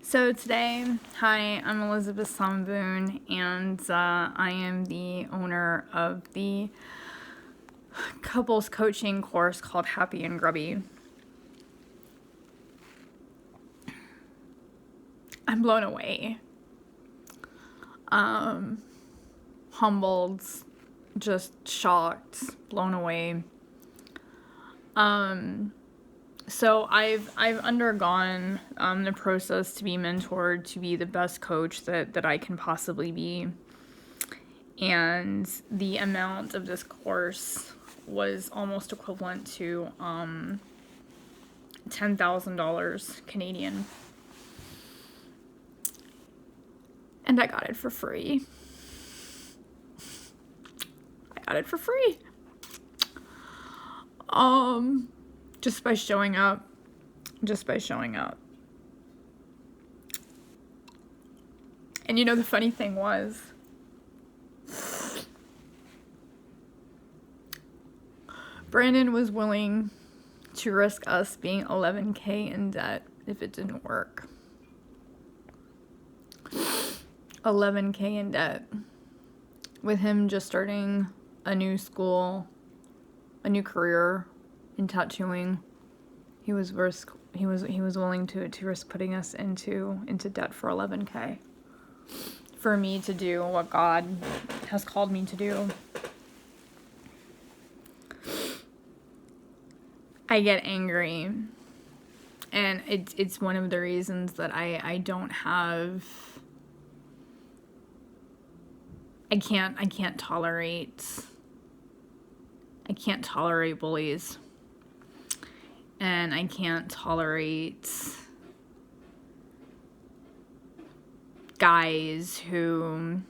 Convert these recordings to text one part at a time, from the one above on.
So today, hi, I'm Elizabeth Somboon, and I am the owner of the couples coaching course called Happy and Grubby. I'm blown away, humbled, just shocked, blown away. So I've undergone the process to be mentored to be the best coach that I can possibly be. And the amount of this course was almost equivalent to $10,000 Canadian. And I got it for free. Just by showing up. And you know, the funny thing was, Brandon was willing to risk us being $11,000 in debt if it didn't work. $11,000 in debt. With him just starting a new school, a new career in tattooing, he was willing to risk putting us into debt for $11,000 for me to do what God has called me to do. I get angry, and it's one of the reasons that I can't tolerate bullies, and I can't tolerate guys who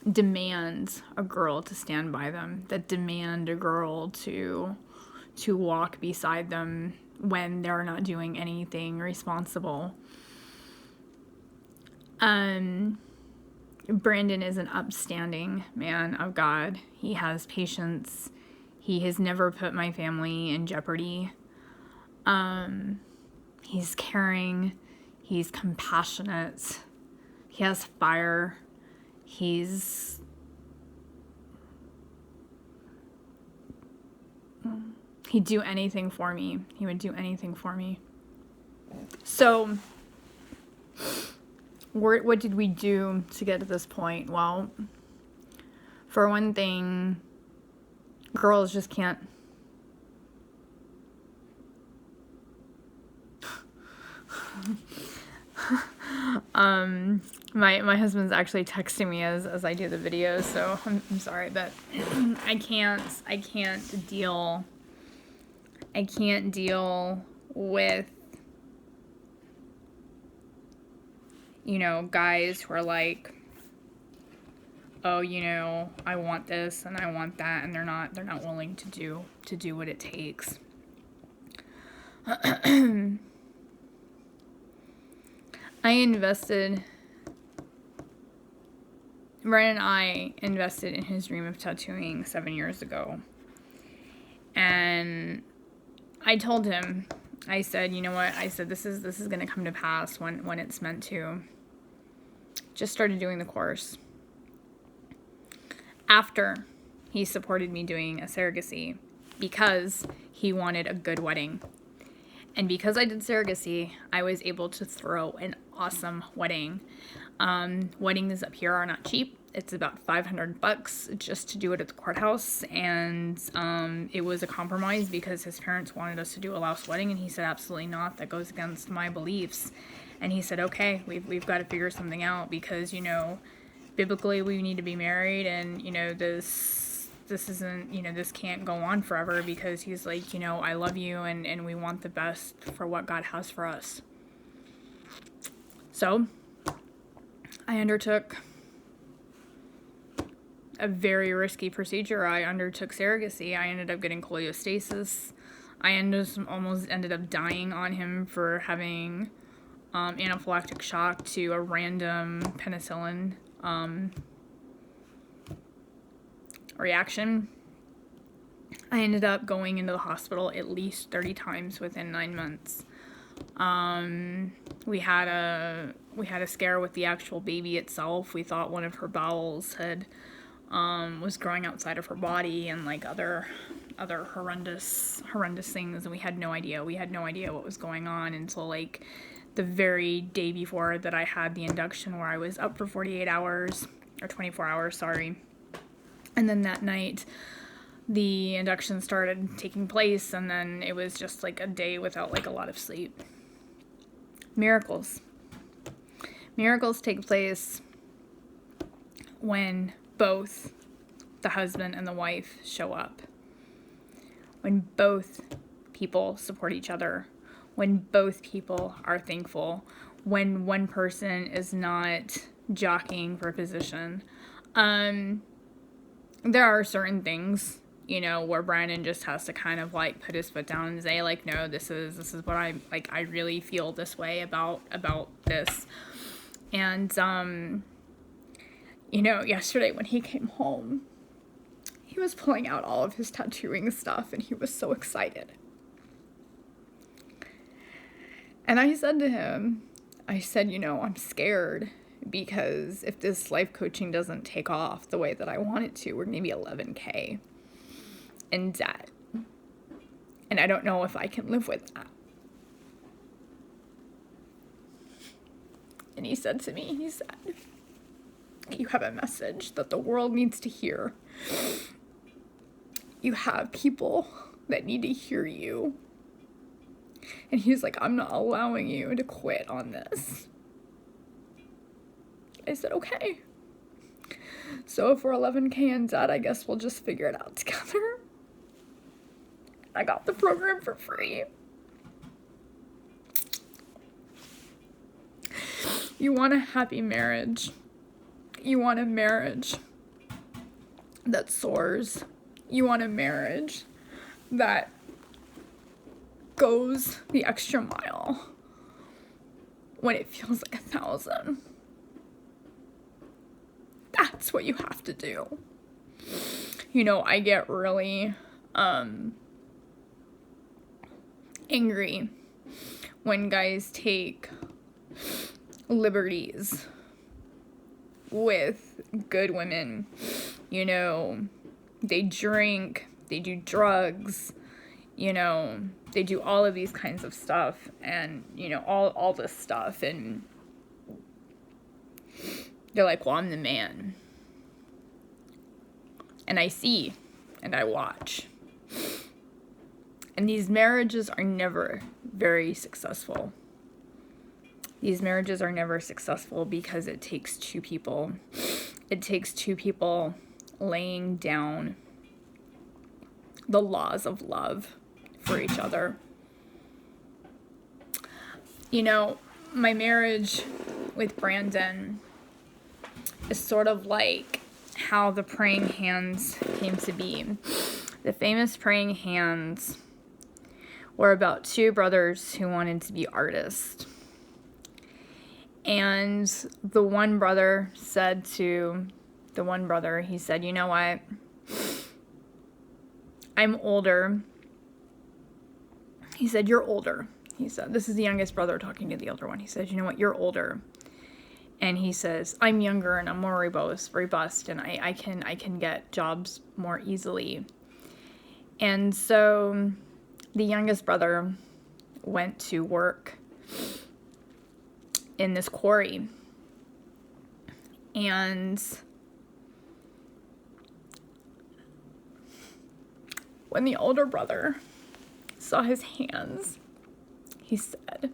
demand a girl to stand by them, that demand a girl to walk beside them when they're not doing anything responsible. Brandon is an upstanding man of God. He has patience. He has never put my family in jeopardy. He's caring. He's compassionate. He has fire. He'd do anything for me. He would do anything for me. So, what did we do to get to this point? Well, for one thing, girls just can't. My husband's actually texting me as I do the video, so I'm sorry, but I can't deal with, you know, guys who are like, oh, you know, I want this and I want that, and they're not willing to do what it takes. Ryan and I invested in his dream of tattooing 7 years ago. And I told him, I said, you know what? I said, this is going to come to pass when it's meant to. Just started doing the course. After he supported me doing a surrogacy because he wanted a good wedding. And because I did surrogacy, I was able to throw an awesome wedding. Weddings up here are not cheap. It's about $500 just to do it at the courthouse. And it was a compromise because his parents wanted us to do a Laos wedding. And he said, absolutely not. That goes against my beliefs. And he said, okay, we've got to figure something out because, you know, biblically we need to be married. And, you know, this isn't, you know, this can't go on forever because he's like, you know, I love you and we want the best for what God has for us. So I undertook a very risky procedure. I undertook surrogacy. I ended up getting cholestasis. I almost ended up dying on him for having anaphylactic shock to a random penicillin reaction. I ended up going into the hospital at least 30 times within 9 months. We had a scare with the actual baby itself. We thought one of her bowels was growing outside of her body, and like other horrendous things, and we had no idea what was going on until like the very day before that I had the induction, where I was up for 48 hours or 24 hours, sorry. And then that night the induction started taking place, and then it was just like a day without like a lot of sleep. Miracles take place when both the husband and the wife show up, when both people support each other, when both people are thankful, when one person is not jockeying for position. There are certain things, where Brandon just has to kind of like put his foot down and say like, no, this is what I'm like, I really feel this way about this. And yesterday when he came home, he was pulling out all of his tattooing stuff, and he was so excited. And I said to him, I'm scared, because if this life coaching doesn't take off the way that I want it to, we're going to be $11,000 in debt. And I don't know if I can live with that. And he said to me, you have a message that the world needs to hear. You have people that need to hear you. And he's like, I'm not allowing you to quit on this. I said, okay. So if we're $11,000 in debt, I guess we'll just figure it out together. I got the program for free. You want a happy marriage. You want a marriage that soars. You want a marriage that goes the extra mile when it feels like 1,000. That's what you have to do. I get really angry when guys take liberties with good women. They drink, they do drugs, they do all of these kinds of stuff, and all this stuff, and they're like, well, I'm the man. And I see and I watch. And these marriages are never very successful. These marriages are never successful because it takes two people. It takes two people laying down the laws of love for each other. My marriage with Brandon is sort of like how the praying hands came to be. The famous praying hands were about two brothers who wanted to be artists. And the one brother said to the one brother, he said, you know what? I'm older. He said, you're older. He said, this is the youngest brother talking to the older one. He says, you know what? You're older. And he says, I'm younger and I'm more robust, and I can get jobs more easily. And so the youngest brother went to work in this quarry. And when the older brother saw his hands, he said,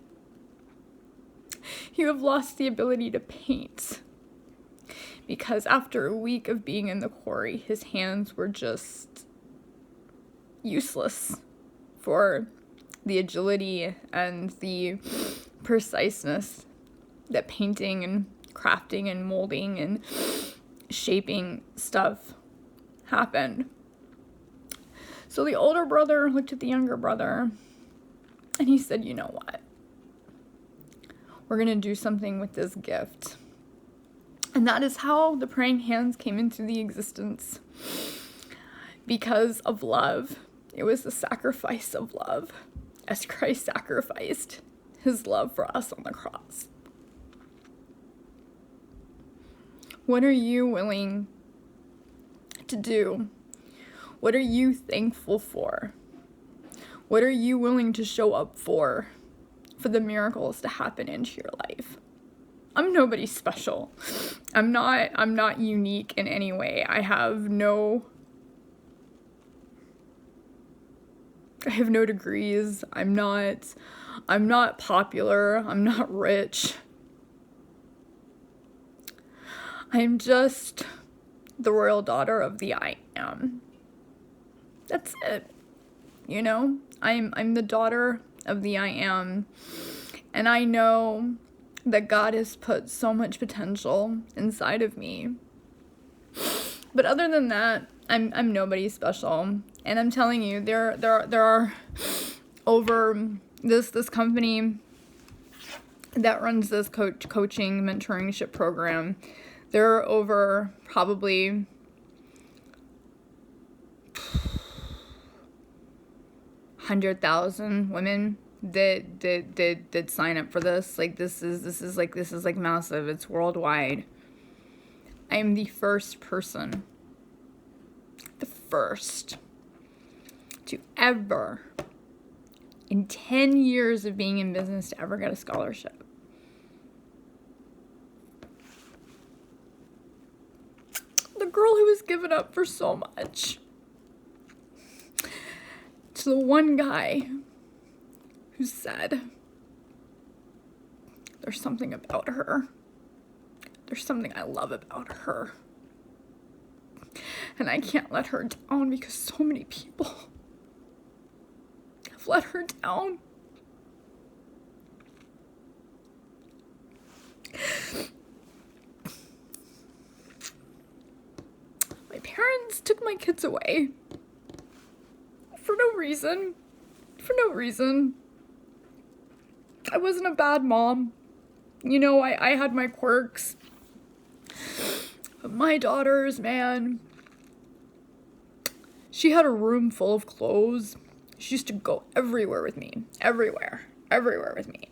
you have lost the ability to paint. Because after a week of being in the quarry, his hands were just useless for the agility and the preciseness that painting and crafting and molding and shaping stuff happened. So the older brother looked at the younger brother and he said, you know what? We're going to do something with this gift. And that is how the praying hands came into the existence. Because of love. It was the sacrifice of love. As Christ sacrificed his love for us on the cross? What are you willing to do? What are you thankful for? What are you willing to show up for the miracles to happen into your life? I'm nobody special. I'm not unique in any way. I have no degrees. I'm not popular. I'm not rich. I'm just the royal daughter of the I Am. That's it. You know, I'm the daughter of the I Am, and I know that God has put so much potential inside of me. But other than that, I'm nobody special. And I'm telling you, there are over this company that runs this coaching mentoringship program. There are over probably 100,000 women that sign up for this. Like this is like massive. It's worldwide. I am the first person, to ever, in 10 years of being in business, to ever get a scholarship. The girl who was given up for so much, to the one guy who said, there's something about her. There's something I love about her. And I can't let her down because so many people have let her down. My parents took my kids away for no reason. I wasn't a bad mom. You know, I had my quirks. But my daughters, man, she had a room full of clothes. She used to go everywhere with me. Everywhere with me.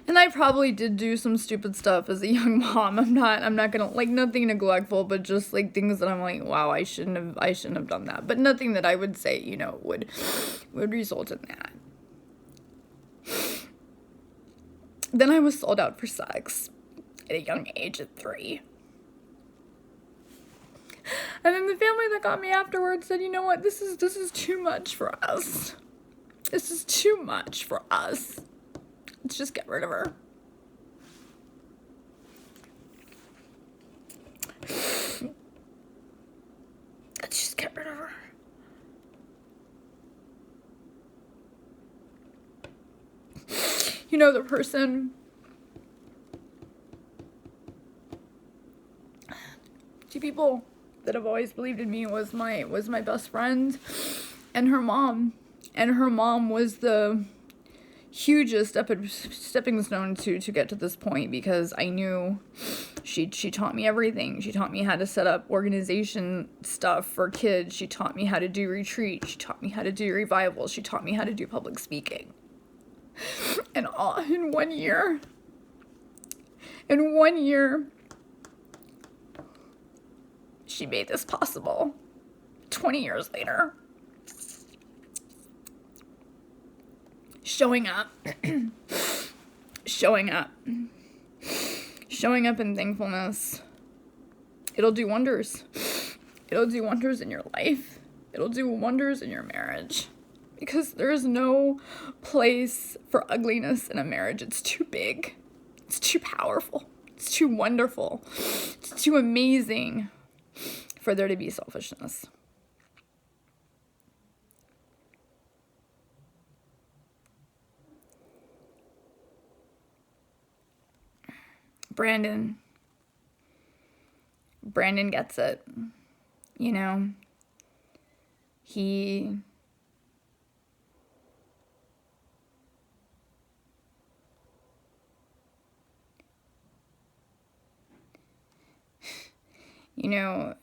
And I probably did do some stupid stuff as a young mom. I'm not gonna, like, nothing neglectful, but just like things that I'm like, wow, I shouldn't have done that. But nothing that I would say, you know, would result in that. Then I was sold out for sex at a young age at 3. And then the family that got me afterwards said, you know what, this is too much for us. This is too much for us. Let's just get rid of her. Let's just get rid of her. You know, the person, two people that have always believed in me was my best friend and her mom. And her mom was the hugest stepping stone to get to this point, because I knew she taught me everything. She taught me how to set up organization stuff for kids. She taught me how to do retreats. She taught me how to do revivals. She taught me how to do public speaking. And all in 1 year, she made this possible. 20 years later. Showing up in thankfulness. It'll do wonders. It'll do wonders in your life. It'll do wonders in your marriage. Because there's no place for ugliness in a marriage. It's too big. It's too powerful. It's too wonderful. It's too amazing for there to be selfishness. Brandon gets it. You know, you know,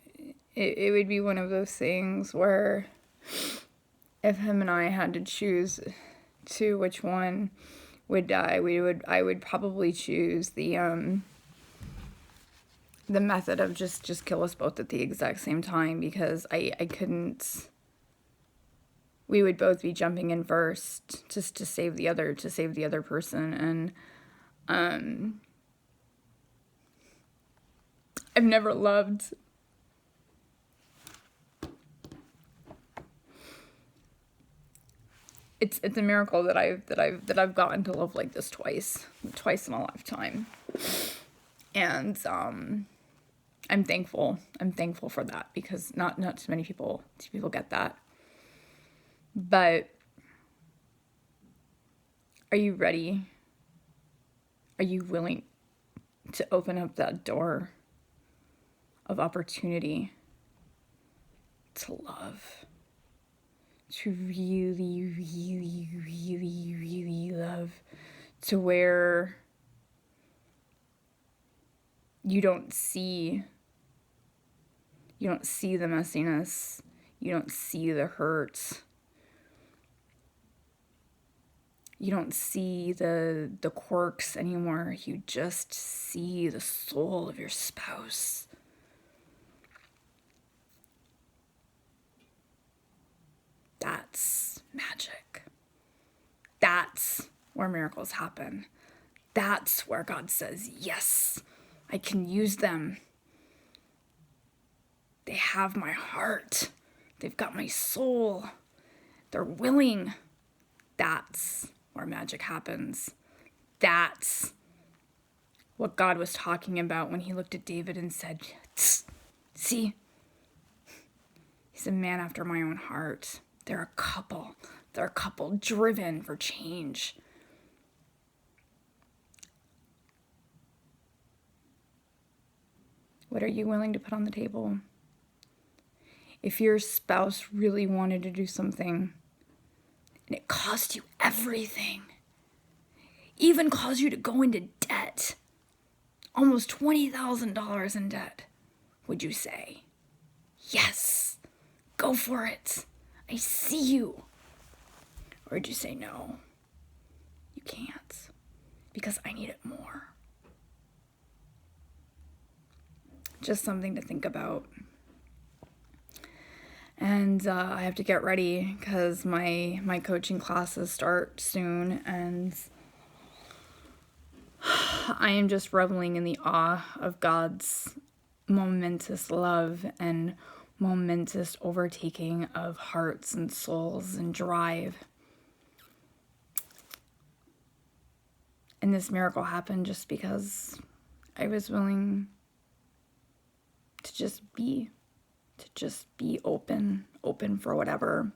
it would be one of those things where if him and I had to choose to which one would die, I would probably choose the method of just kill us both at the exact same time, because I couldn't. We would both be jumping in first just to save the other person, and I've never loved. It's a miracle that I've gotten to love like this twice in a lifetime, and I'm thankful for that, because not too many people get that. But are you ready? Are you willing to open up that door of opportunity to love? To really, really, really, really love, to where you don't see the messiness, you don't see the hurt, you don't see the quirks anymore, you just see the soul of your spouse. That's magic. That's where miracles happen. That's where God says, yes, I can use them. They have my heart. They've got my soul. They're willing. That's where magic happens. That's what God was talking about when he looked at David and said, see, he's a man after my own heart. They're a couple driven for change. What are you willing to put on the table? If your spouse really wanted to do something and it cost you everything, even caused you to go into debt, almost $20,000 in debt, would you say, yes, go for it, I see you? Or would you say, no, you can't, because I need it more? Just something to think about. And I have to get ready because my coaching classes start soon, and I am just reveling in the awe of God's momentous love and momentous overtaking of hearts and souls and drive. And this miracle happened just because I was willing to just be open for whatever.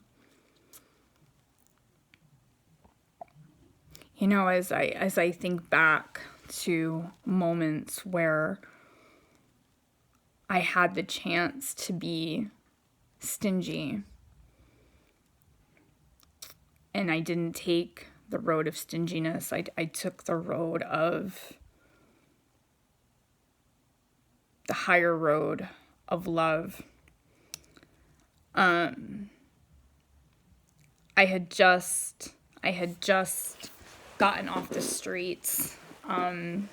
You know, as I think back to moments where I had the chance to be stingy, and I didn't take the road of stinginess, I took the road of the higher road of love. I had just gotten off the streets. I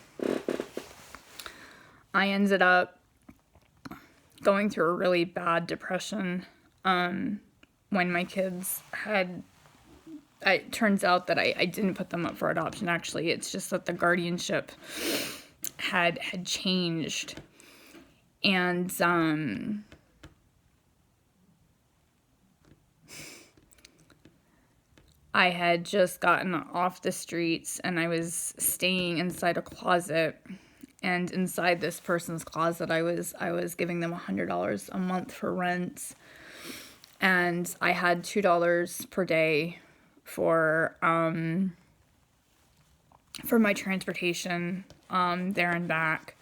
ended up going through a really bad depression when my kids had. It turns out that I didn't put them up for adoption, actually. It's just that the guardianship had changed. And I had just gotten off the streets, and I was staying inside a closet. And inside this person's closet, I was giving them $100 a month for rent. And I had $2 per day for my transportation there and back.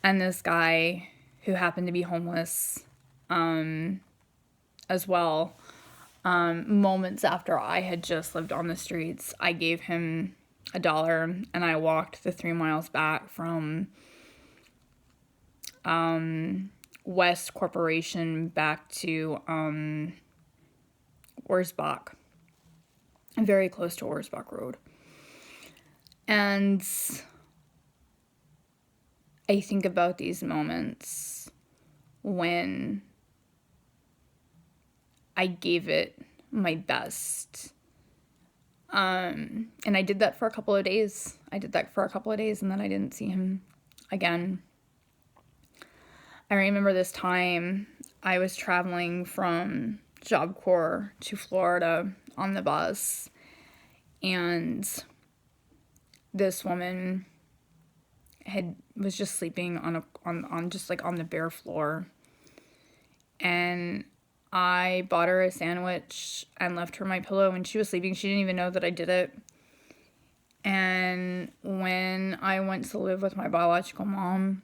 And this guy, who happened to be homeless as well, moments after I had just lived on the streets, I gave him $1, and I walked the 3 miles back from West Corporation back to Wurzbach. very close to Orsbach Road. And I think about these moments when I gave it my best. And I did that for a couple of days. And then I didn't see him again. I remember this time I was traveling from Job Corps to Florida on the bus, and this woman was just sleeping on just like on the bare floor, and I bought her a sandwich and left her my pillow when she was sleeping. She didn't even know that I did it. And when I went to live with my biological mom,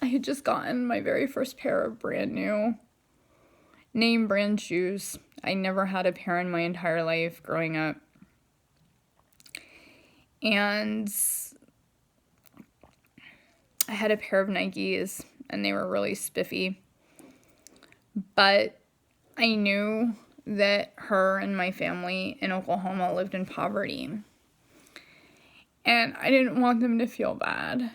I had just gotten my very first pair of brand new name brand shoes. I never had a pair in my entire life growing up. And I had a pair of Nikes, and they were really spiffy. But I knew that her and my family in Oklahoma lived in poverty. And I didn't want them to feel bad.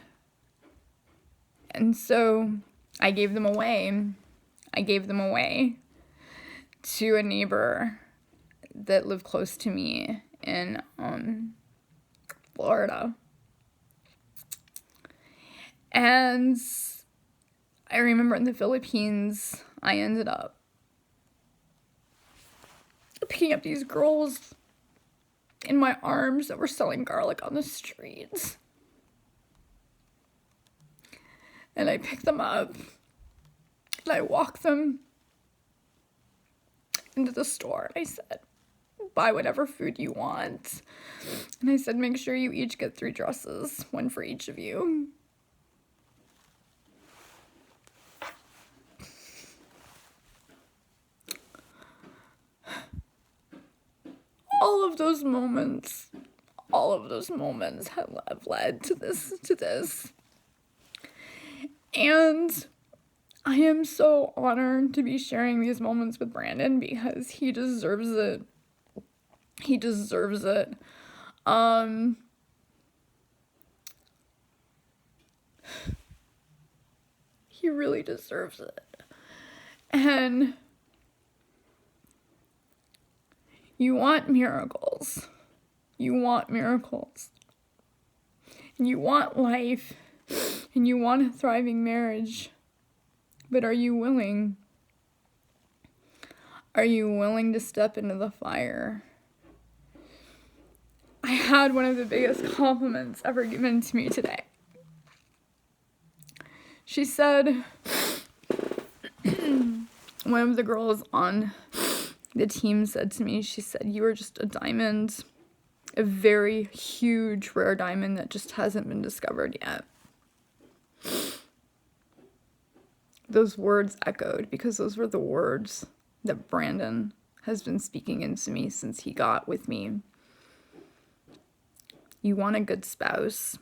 And so I gave them away. To a neighbor that lived close to me in Florida. And I remember in the Philippines, I ended up picking up these girls in my arms that were selling garlic on the streets. And I picked them up and I walked them into the store. I said, buy whatever food you want. And I said, make sure you each get 3 dresses, 1 for each of you. All of those moments have led to this. And I am so honored to be sharing these moments with Brandon because he deserves it. He really deserves it. And you want miracles. And you want life. And you want a thriving marriage. But are you willing? Are you willing to step into the fire? I had one of the biggest compliments ever given to me today. She said, one of the girls on the team said to me, she said, you are just a diamond, a very huge, rare diamond that just hasn't been discovered yet. Those words echoed because those were the words that Brandon has been speaking into me since he got with me. You want a good spouse.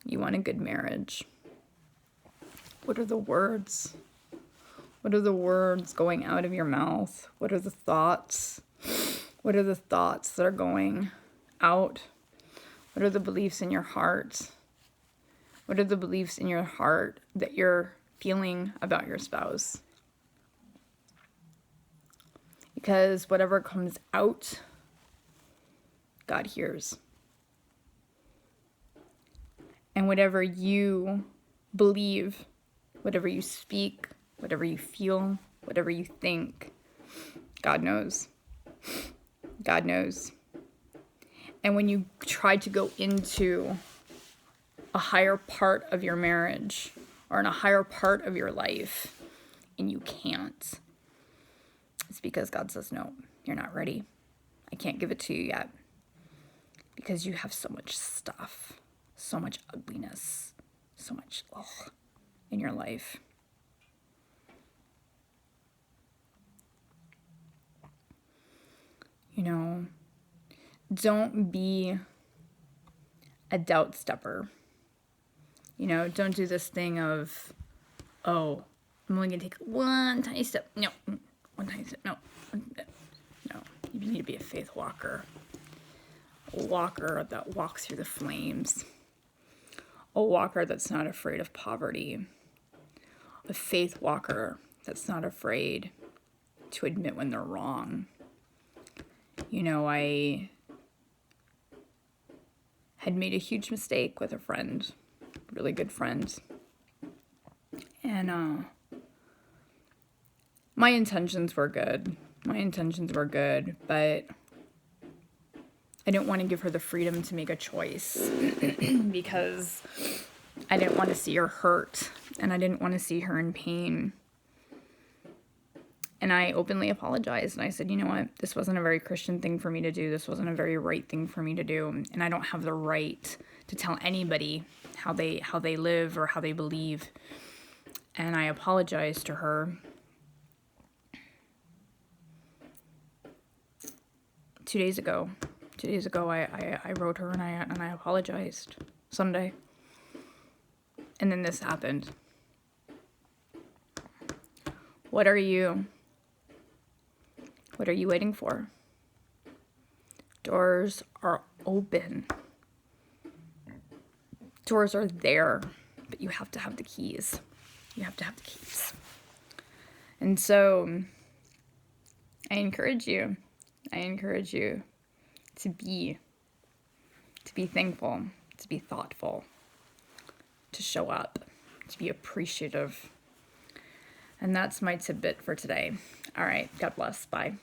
You want a good marriage. What are the words? What are the words going out of your mouth? What are the thoughts? What are the thoughts that are going out? What are the beliefs in your heart? What are the beliefs in your heart that you're feeling about your spouse? Because whatever comes out, God hears. And whatever you believe, whatever you speak, whatever you feel, whatever you think, God knows. God knows. And when you try to go into a higher part of your marriage or in a higher part of your life and you can't, it's because God says, no, you're not ready. I can't give it to you yet because you have so much stuff, so much ugliness, so much in your life. You know, don't be a doubt stepper. You know, don't do this thing of, oh, I'm only going to take one tiny step. No, one tiny step. No. You need to be a faith walker. A walker that walks through the flames. A walker that's not afraid of poverty. A faith walker that's not afraid to admit when they're wrong. You know, I had made a huge mistake with a friend, really good friend. And my intentions were good. But I didn't want to give her the freedom to make a choice because I didn't want to see her hurt and I didn't want to see her in pain. And I openly apologized and I said, you know what, this wasn't a very Christian thing for me to do. This wasn't a very right thing for me to do. And I don't have the right to tell anybody how they live or how they believe. And I apologized to her. 2 days ago, I wrote her and I apologized Sunday. And then this happened. What are you waiting for? Doors are open. Doors are there, but you have to have the keys. And so I encourage you to be thankful, to be thoughtful, to show up, to be appreciative. And that's my tidbit for today. All right, God bless. Bye.